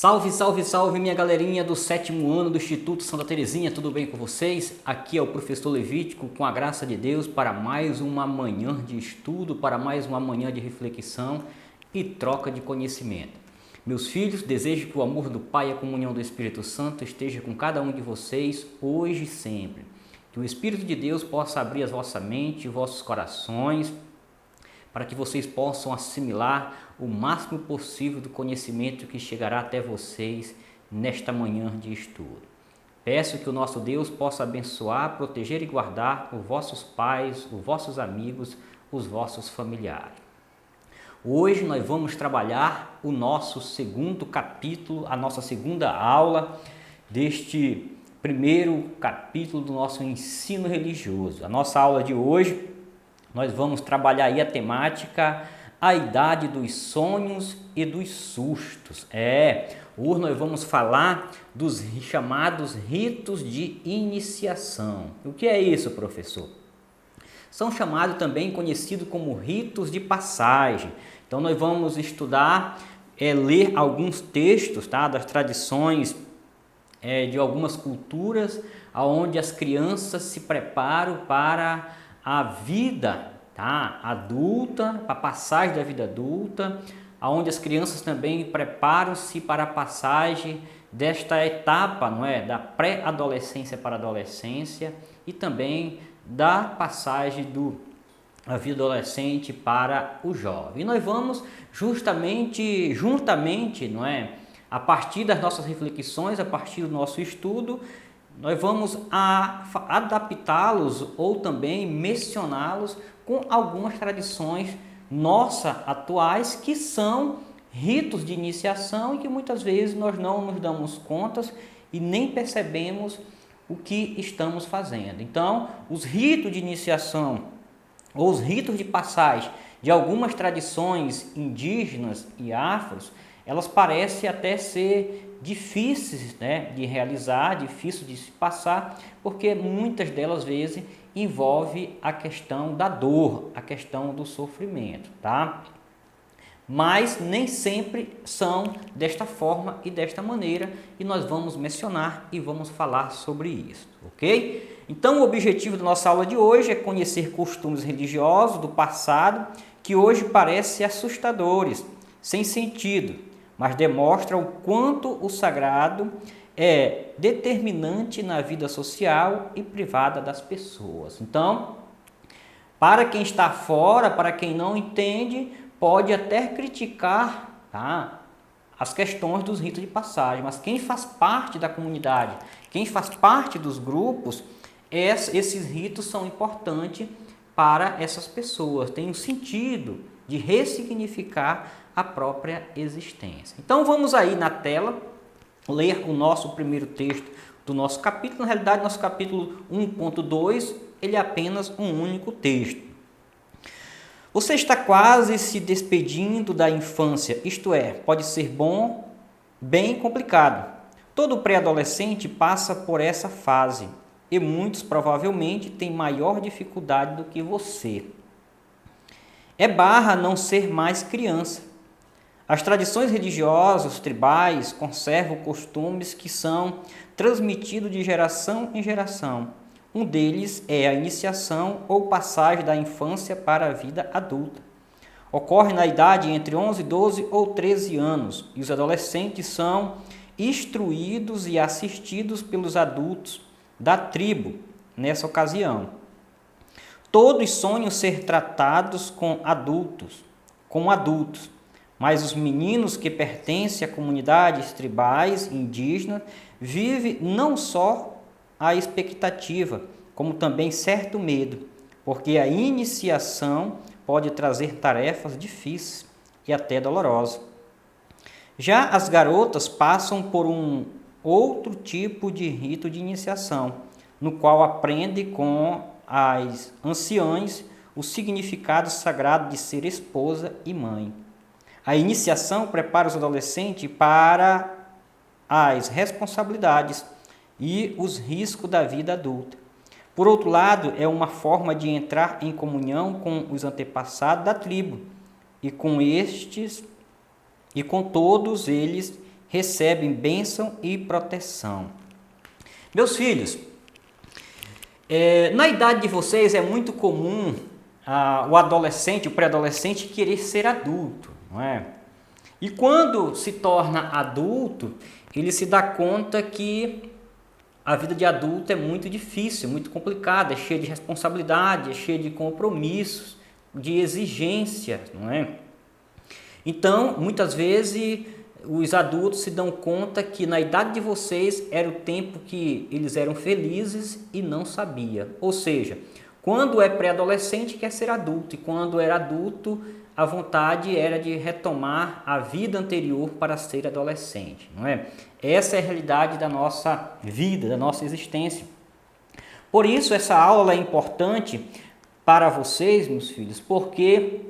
Salve, salve, salve minha galerinha do 7º ano do Instituto Santa Terezinha, tudo bem com vocês? Aqui é o professor Levítico, com a graça de Deus, para mais uma manhã de estudo, para mais uma manhã de reflexão e troca de conhecimento. Meus filhos, desejo que o amor do Pai e a comunhão do Espírito Santo esteja com cada um de vocês, hoje e sempre. Que o Espírito de Deus possa abrir a vossa mente e vossos corações, para que vocês possam assimilar o máximo possível do conhecimento que chegará até vocês nesta manhã de estudo. Peço que o nosso Deus possa abençoar, proteger e guardar os vossos pais, os vossos amigos, os vossos familiares. Hoje nós vamos trabalhar o nosso segundo capítulo, a nossa segunda aula deste primeiro capítulo do nosso ensino religioso. A nossa aula de hoje nós vamos trabalhar aí a temática, a idade dos sonhos e dos sustos. Hoje nós vamos falar dos chamados ritos de iniciação. O que é isso, professor? São chamados também conhecidos como ritos de passagem. Então nós vamos estudar, ler alguns textos, tá, das tradições de algumas culturas, onde as crianças se preparam para a vida, tá, adulta, para a passagem da vida adulta, onde as crianças também preparam-se para a passagem desta etapa, não é, da pré-adolescência para a adolescência e também da passagem da vida adolescente para o jovem. E nós vamos juntamente, não é, a partir das nossas reflexões, a partir do nosso estudo, nós vamos adaptá-los ou também mencioná-los com algumas tradições nossas atuais que são ritos de iniciação e que muitas vezes nós não nos damos contas e nem percebemos o que estamos fazendo. Então, os ritos de iniciação ou os ritos de passagem de algumas tradições indígenas e afros, elas parecem até ser difíceis, né, de realizar, difíceis de se passar, porque muitas delas vezes envolve a questão da dor, a questão do sofrimento, tá? Mas nem sempre são desta forma e desta maneira, e nós vamos mencionar e vamos falar sobre isso, ok? Então o objetivo da nossa aula de hoje é conhecer costumes religiosos do passado que hoje parecem assustadores, sem sentido, mas demonstra o quanto o sagrado é determinante na vida social e privada das pessoas. Então, para quem está fora, para quem não entende, pode até criticar, tá, as questões dos ritos de passagem, mas quem faz parte da comunidade, quem faz parte dos grupos, esses ritos são importantes para essas pessoas, tem um sentido de ressignificar a própria existência. Então vamos aí na tela ler o nosso primeiro texto do nosso capítulo. Na realidade, nosso capítulo 1.2, ele é apenas um único texto. Você está quase se despedindo da infância, isto é, pode ser bom, bem complicado. Todo pré-adolescente passa por essa fase e muitos provavelmente têm maior dificuldade do que você. É barra não ser mais criança. As tradições religiosas tribais conservam costumes que são transmitidos de geração em geração. Um deles é a iniciação ou passagem da infância para a vida adulta. Ocorre na idade entre 11, 12 ou 13 anos e os adolescentes são instruídos e assistidos pelos adultos da tribo nessa ocasião. Todos sonham ser tratados como adultos, mas os meninos que pertencem a comunidades tribais indígenas vivem não só a expectativa, como também certo medo, porque a iniciação pode trazer tarefas difíceis e até dolorosas. Já as garotas passam por um outro tipo de rito de iniciação, no qual aprendem com as anciãs o significado sagrado de ser esposa e mãe. A iniciação prepara os adolescentes para as responsabilidades e os riscos da vida adulta. Por outro lado, é uma forma de entrar em comunhão com os antepassados da tribo e com todos eles recebem bênção e proteção. Meus filhos, na idade de vocês é muito comum o adolescente, o pré-adolescente querer ser adulto, não é? E quando se torna adulto, ele se dá conta que a vida de adulto é muito difícil, muito complicada, é cheia de responsabilidade, é cheia de compromissos, de exigências, não é? Então, muitas vezes, os adultos se dão conta que na idade de vocês era o tempo que eles eram felizes e não sabia. Ou seja, quando é pré-adolescente quer ser adulto, e quando era adulto a vontade era de retomar a vida anterior para ser adolescente, não é? Essa é a realidade da nossa vida, da nossa existência. Por isso essa aula é importante para vocês, meus filhos, porque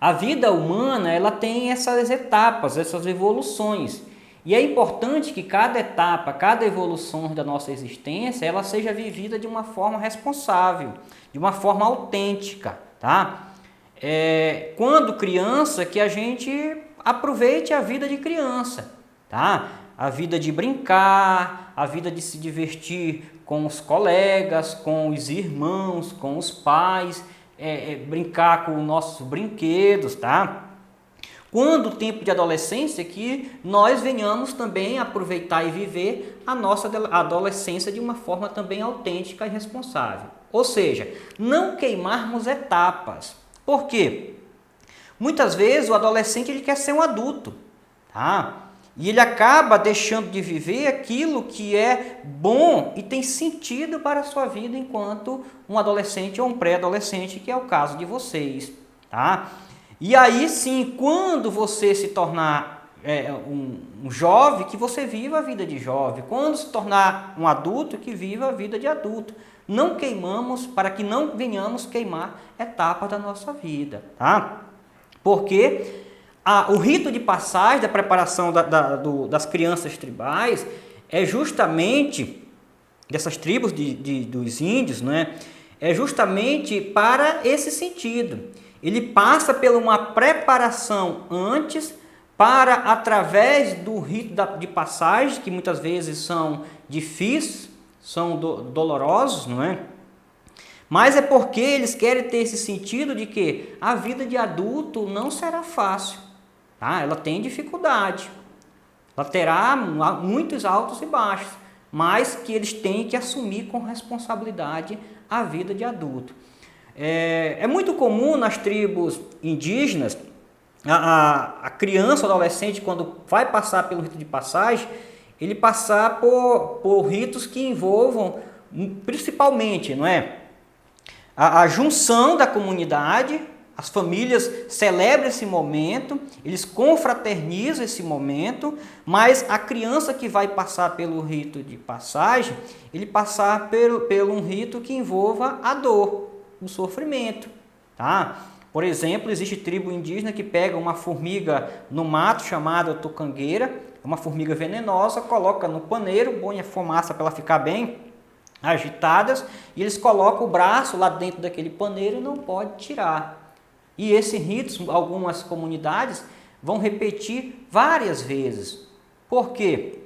a vida humana ela tem essas etapas, essas evoluções. E é importante que cada etapa, cada evolução da nossa existência, ela seja vivida de uma forma responsável, de uma forma autêntica, tá? Quando criança, que a gente aproveite a vida de criança, tá? A vida de brincar, a vida de se divertir com os colegas, com os irmãos, com os pais, brincar com os nossos brinquedos, tá? Quando o tempo de adolescência, que nós venhamos também aproveitar e viver a nossa adolescência de uma forma também autêntica e responsável. Ou seja, não queimarmos etapas. Por quê? Muitas vezes o adolescente ele quer ser um adulto, tá? E ele acaba deixando de viver aquilo que é bom e tem sentido para a sua vida enquanto um adolescente ou um pré-adolescente, que é o caso de vocês, tá? E aí sim, quando você se tornar um jovem, que você viva a vida de jovem. Quando se tornar um adulto, que viva a vida de adulto. Não queimamos, para que não venhamos queimar etapas da nossa vida, tá? Porque o rito de passagem, da preparação das crianças tribais, é justamente, dessas tribos dos índios, né? É justamente para esse sentido. Ele passa por uma preparação antes, para, através do rito de passagem, que muitas vezes são difíceis, são dolorosos, não é? Mas é porque eles querem ter esse sentido de que a vida de adulto não será fácil, tá? Ela tem dificuldade, ela terá muitos altos e baixos, mas que eles têm que assumir com responsabilidade a vida de adulto. É muito comum nas tribos indígenas, a criança, o adolescente, quando vai passar pelo rito de passagem, ele passar por ritos que envolvam, principalmente, não é? A junção da comunidade, as famílias celebram esse momento, eles confraternizam esse momento, mas a criança que vai passar pelo rito de passagem, ele passar pelo um rito que envolva a dor, o sofrimento, tá? Por exemplo, existe tribo indígena que pega uma formiga no mato chamada tucangueira, uma formiga venenosa, coloca no paneiro, põe a fumaça para ela ficar bem agitadas, e eles colocam o braço lá dentro daquele paneiro e não pode tirar. E esse rito, algumas comunidades vão repetir várias vezes. Por quê?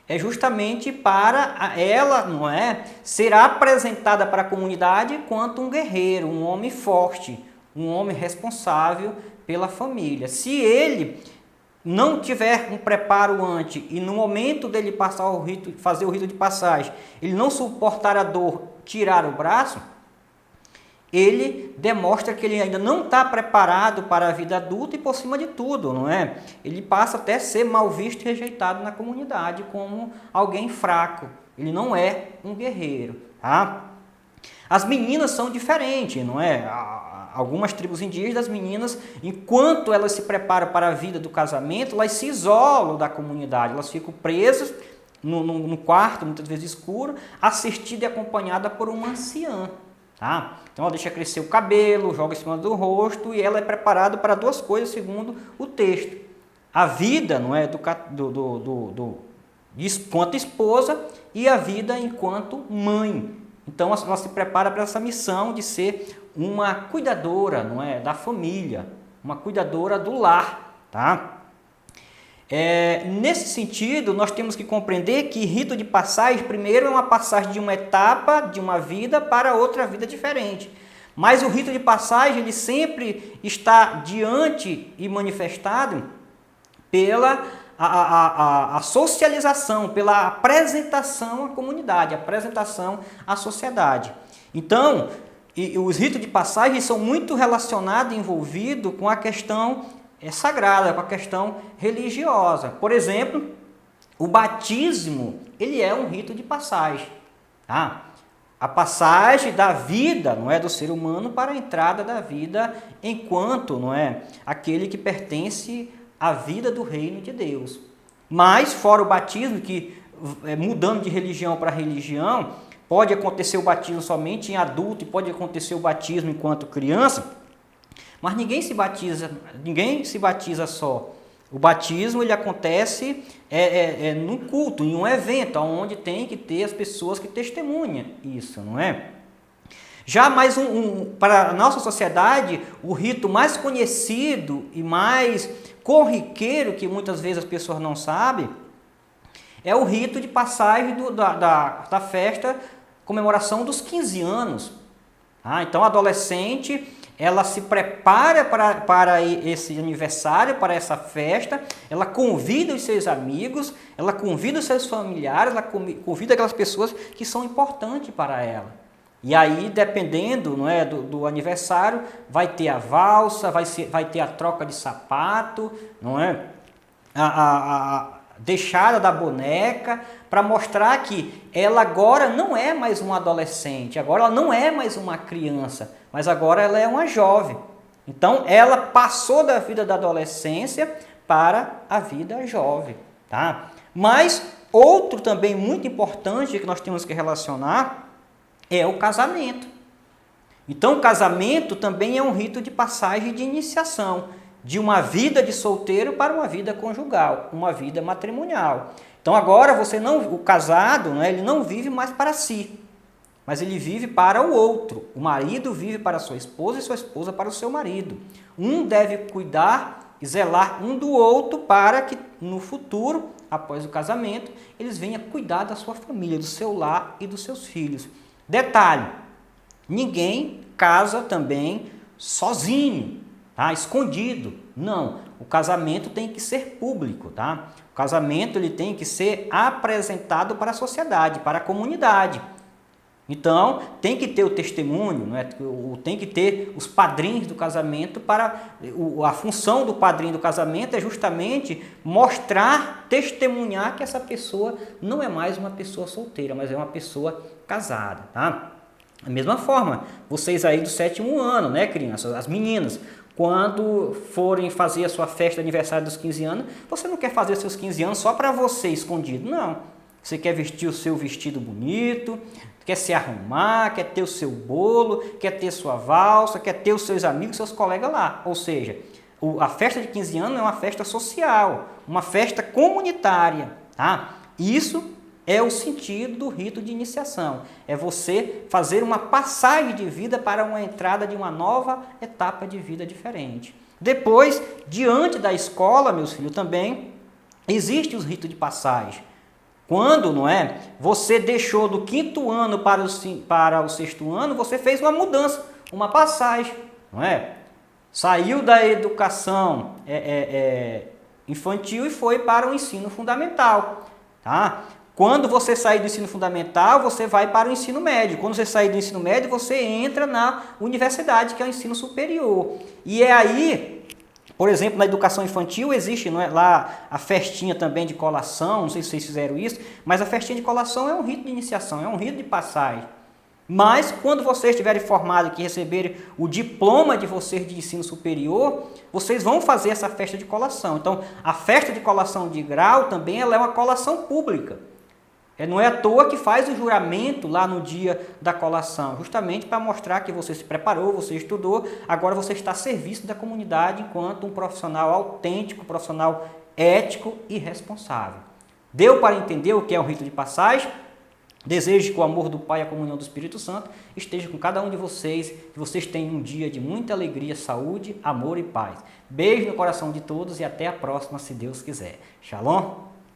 É justamente para ela, não é, ser apresentada para a comunidade enquanto um guerreiro, um homem forte, um homem responsável pela família. Se ele não tiver um preparo antes e no momento dele passar o rito, fazer o rito de passagem, ele não suportar a dor, tirar o braço, ele demonstra que ele ainda não está preparado para a vida adulta e, por cima de tudo, não é? Ele passa até a ser mal visto e rejeitado na comunidade como alguém fraco. Ele não é um guerreiro, tá? As meninas são diferentes, não é? Algumas tribos indígenas, as meninas, enquanto elas se preparam para a vida do casamento, elas se isolam da comunidade, elas ficam presas no quarto, muitas vezes escuro, assistida e acompanhada por uma anciã. Tá? Então ela deixa crescer o cabelo, joga em cima do rosto e ela é preparada para duas coisas, segundo o texto. A vida, não é, enquanto esposa, e a vida enquanto mãe. Então ela se prepara para essa missão de ser uma cuidadora, não é, da família, uma cuidadora do lar, tá? Nesse sentido, nós temos que compreender que rito de passagem, primeiro, é uma passagem de uma etapa de uma vida para outra vida diferente. Mas o rito de passagem, ele sempre está diante e manifestado pela a socialização, pela apresentação à comunidade, apresentação à sociedade. Então, os ritos de passagem são muito relacionados e envolvidos com a questão sagrada, com a questão religiosa. Por exemplo, o batismo, ele é um rito de passagem. Tá? A passagem da vida, não é, do ser humano para a entrada da vida enquanto, não é, aquele que pertence à vida do reino de Deus. Mas, fora o batismo, que mudando de religião para religião, pode acontecer o batismo somente em adulto e pode acontecer o batismo enquanto criança, mas ninguém se batiza só. O batismo ele acontece num culto, em um evento, onde tem que ter as pessoas que testemunham isso, não é? Já mais para a nossa sociedade, o rito mais conhecido e mais corriqueiro, que muitas vezes as pessoas não sabem, é o rito de passagem da festa, comemoração dos 15 anos. Então, a adolescente, ela se prepara para esse aniversário, para essa festa, ela convida os seus amigos, ela convida os seus familiares, ela convida aquelas pessoas que são importantes para ela. E aí, dependendo, não é, do aniversário, vai ter a valsa, vai ter a troca de sapato, não é? A deixada da boneca, para mostrar que ela agora não é mais uma adolescente, agora ela não é mais uma criança, mas agora ela é uma jovem. Então, ela passou da vida da adolescência para a vida jovem. Tá? Mas, outro também muito importante que nós temos que relacionar é o casamento. Então, o casamento também é um rito de passagem de iniciação, de uma vida de solteiro para uma vida conjugal, uma vida matrimonial. Então, agora o casado, né, ele não vive mais para si, mas ele vive para o outro. O marido vive para a sua esposa e sua esposa para o seu marido. Um deve cuidar e zelar um do outro para que no futuro, após o casamento, eles venham cuidar da sua família, do seu lar e dos seus filhos. Detalhe, ninguém casa também sozinho, tá? Escondido. Não, o casamento tem que ser público, tá? O casamento ele tem que ser apresentado para a sociedade, para a comunidade. Então, tem que ter o testemunho, não é? Tem que ter os padrinhos do casamento. A função do padrinho do casamento é justamente mostrar, testemunhar que essa pessoa não é mais uma pessoa solteira, mas é uma pessoa casada. Tá? Da mesma forma, vocês aí do 7º ano, né, crianças, as meninas, quando forem fazer a sua festa de aniversário dos 15 anos, você não quer fazer seus 15 anos só para você escondido, não. Você quer vestir o seu vestido bonito, quer se arrumar, quer ter o seu bolo, quer ter sua valsa, quer ter os seus amigos, seus colegas lá. Ou seja, a festa de 15 anos é uma festa social, uma festa comunitária. Tá? Isso é o sentido do rito de iniciação. É você fazer uma passagem de vida para uma entrada de uma nova etapa de vida diferente. Depois, diante da escola, meus filhos, também existe os ritos de passagem. Quando, não é, você deixou do 5º ano para o 6º ano, você fez uma mudança, uma passagem, não é? Saiu da educação infantil e foi para o ensino fundamental, tá? Quando você sair do ensino fundamental, você vai para o ensino médio. Quando você sair do ensino médio, você entra na universidade, que é o ensino superior. E é aí, por exemplo, na educação infantil existe, não é, lá a festinha também de colação, não sei se vocês fizeram isso, mas a festinha de colação é um rito de iniciação, é um rito de passagem. Mas quando vocês estiverem formados e receberem o diploma de vocês de ensino superior, vocês vão fazer essa festa de colação. Então, a festa de colação de grau também ela é uma colação pública. Não é à toa que faz o juramento lá no dia da colação, justamente para mostrar que você se preparou, você estudou, agora você está a serviço da comunidade enquanto um profissional autêntico, profissional ético e responsável. Deu para entender o que é o rito de passagem? Desejo que o amor do Pai e a comunhão do Espírito Santo esteja com cada um de vocês, que vocês tenham um dia de muita alegria, saúde, amor e paz. Beijo no coração de todos e até a próxima, se Deus quiser. Shalom!